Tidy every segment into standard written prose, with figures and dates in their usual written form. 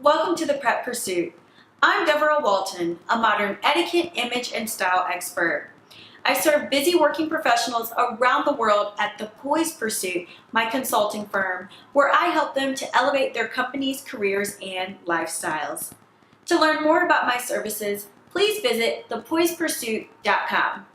Welcome to the Prep Pursuit. I'm Deborah Walton, a modern etiquette, image, and style expert. I serve busy working professionals around the world at the Poised Pursuit, my consulting firm, where I help them to elevate their company's careers and lifestyles. To learn more about my services, please visit thepoisedpursuit.com.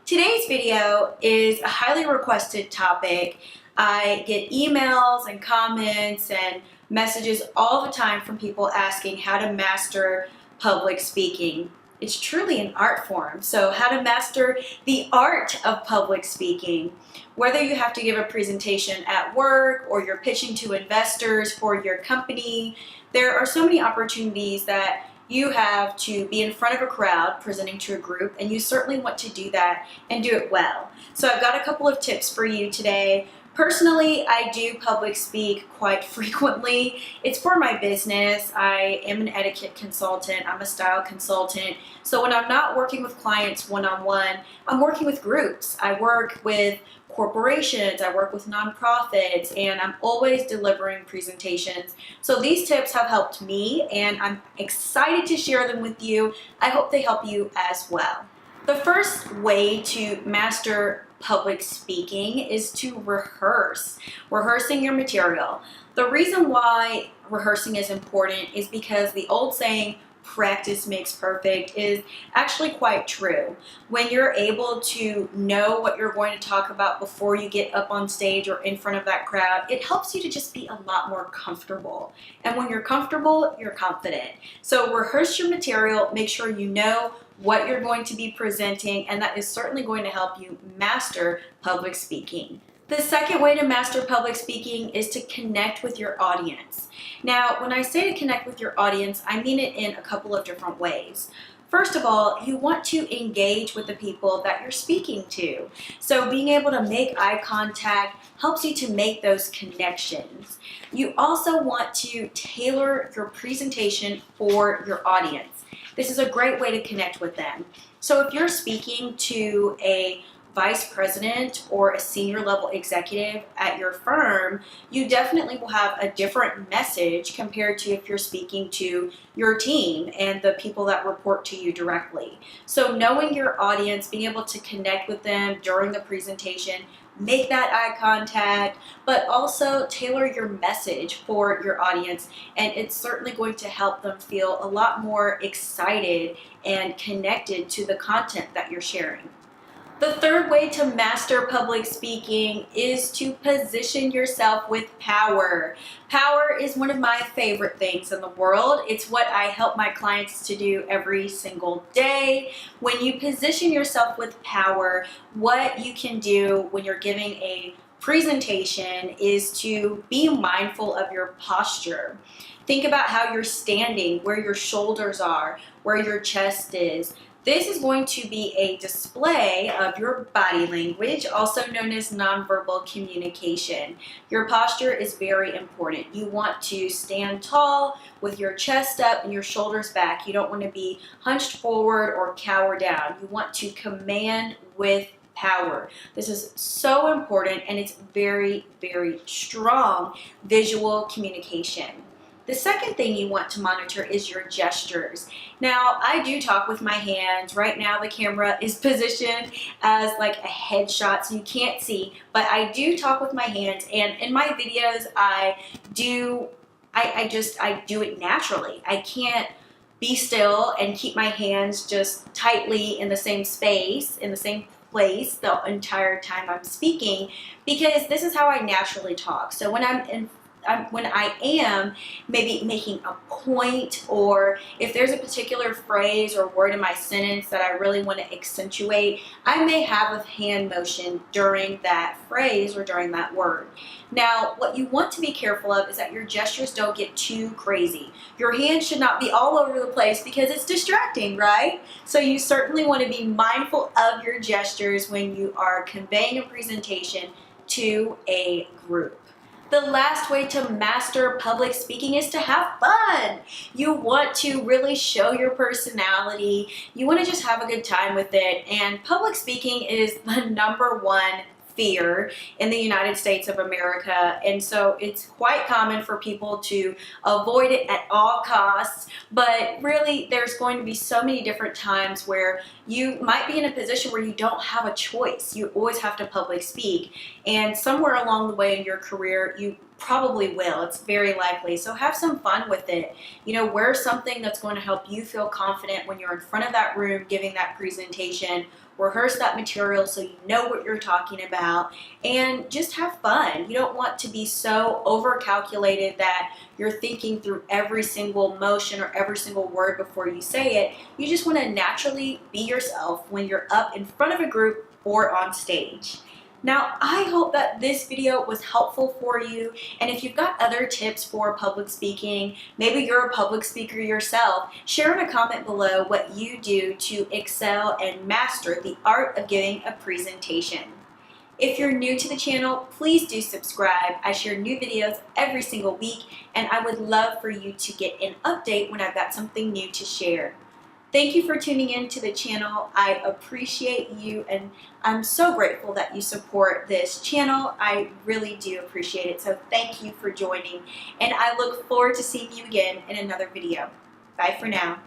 Today's video is a highly requested topic. I get emails and comments and messages all the time from people asking how to master public speaking. It's truly an art form. So how to master the art of public speaking. Whether you have to give a presentation at work or you're pitching to investors for your company, there are so many opportunities that you have to be in front of a crowd presenting to a group, and you certainly want to do that and do it well. So I've got a couple of tips for you today. Personally, I do public speak quite frequently. It's for my business. I am an etiquette consultant. I'm a style consultant. So when I'm not working with clients one-on-one, I'm working with groups. I work with corporations, I work with nonprofits, and I'm always delivering presentations. So these tips have helped me, and I'm excited to share them with you. I hope they help you as well. The first way to master public speaking is to rehearse. Rehearsing your material. The reason why rehearsing is important is because the old saying, practice makes perfect, is actually quite true. When you're able to know what you're going to talk about before you get up on stage or in front of that crowd, it helps you to just be a lot more comfortable. And when you're comfortable, you're confident. So rehearse your material, make sure you know what you're going to be presenting, and that is certainly going to help you master public speaking. The second way to master public speaking is to connect with your audience. Now, when I say to connect with your audience, I mean it in a couple of different ways. First of all, you want to engage with the people that you're speaking to. So being able to make eye contact helps you to make those connections. You also want to tailor your presentation for your audience. This is a great way to connect with them. So if you're speaking to a vice president or a senior level executive at your firm, you definitely will have a different message compared to if you're speaking to your team and the people that report to you directly. So knowing your audience, being able to connect with them during the presentation, make that eye contact, but also tailor your message for your audience, and it's certainly going to help them feel a lot more excited and connected to the content that you're sharing. The third way to master public speaking is to position yourself with power. Power is one of my favorite things in the world. It's what I help my clients to do every single day. When you position yourself with power, what you can do when you're giving a presentation is to be mindful of your posture. Think about how you're standing, where your shoulders are, where your chest is. This is going to be a display of your body language, also known as nonverbal communication. Your posture is very important. You want to stand tall with your chest up and your shoulders back. You don't want to be hunched forward or cower down. You want to command with power. This is so important, and it's very, very strong visual communication. The second thing you want to monitor is your gestures. Now, I do talk with my hands. Right now, the camera is positioned as like a headshot, so you can't see, but I do talk with my hands, and in my videos, I do it naturally. I can't be still and keep my hands just tightly in the same space, in the same place the entire time I'm speaking, because this is how I naturally talk. So when I am maybe making a point, or if there's a particular phrase or word in my sentence that I really want to accentuate, I may have a hand motion during that phrase or during that word. Now, what you want to be careful of is that your gestures don't get too crazy. Your hands should not be all over the place because it's distracting, right? So you certainly want to be mindful of your gestures when you are conveying a presentation to a group. The last way to master public speaking is to have fun. You want to really show your personality. You want to just have a good time with it. And public speaking is the number one fear in the United States of America, and so it's quite common for people to avoid it at all costs. But really, there's going to be so many different times where you might be in a position where you don't have a choice. You always have to public speak, and somewhere along the way in your career you probably will. It's very likely. So have some fun with it. You know, wear something that's going to help you feel confident when you're in front of that room giving that presentation. Rehearse that material so you know what you're talking about, and just have fun. You don't want to be so over calculated that you're thinking through every single motion or every single word before you say it. You just want to naturally be yourself when you're up in front of a group or on stage. Now, I hope that this video was helpful for you, and if you've got other tips for public speaking, maybe you're a public speaker yourself, share in a comment below what you do to excel and master the art of giving a presentation. If you're new to the channel, please do subscribe. I share new videos every single week, and I would love for you to get an update when I've got something new to share. Thank you for tuning in to the channel. I appreciate you, and I'm so grateful that you support this channel. I really do appreciate it. So thank you for joining, and I look forward to seeing you again in another video. Bye for now.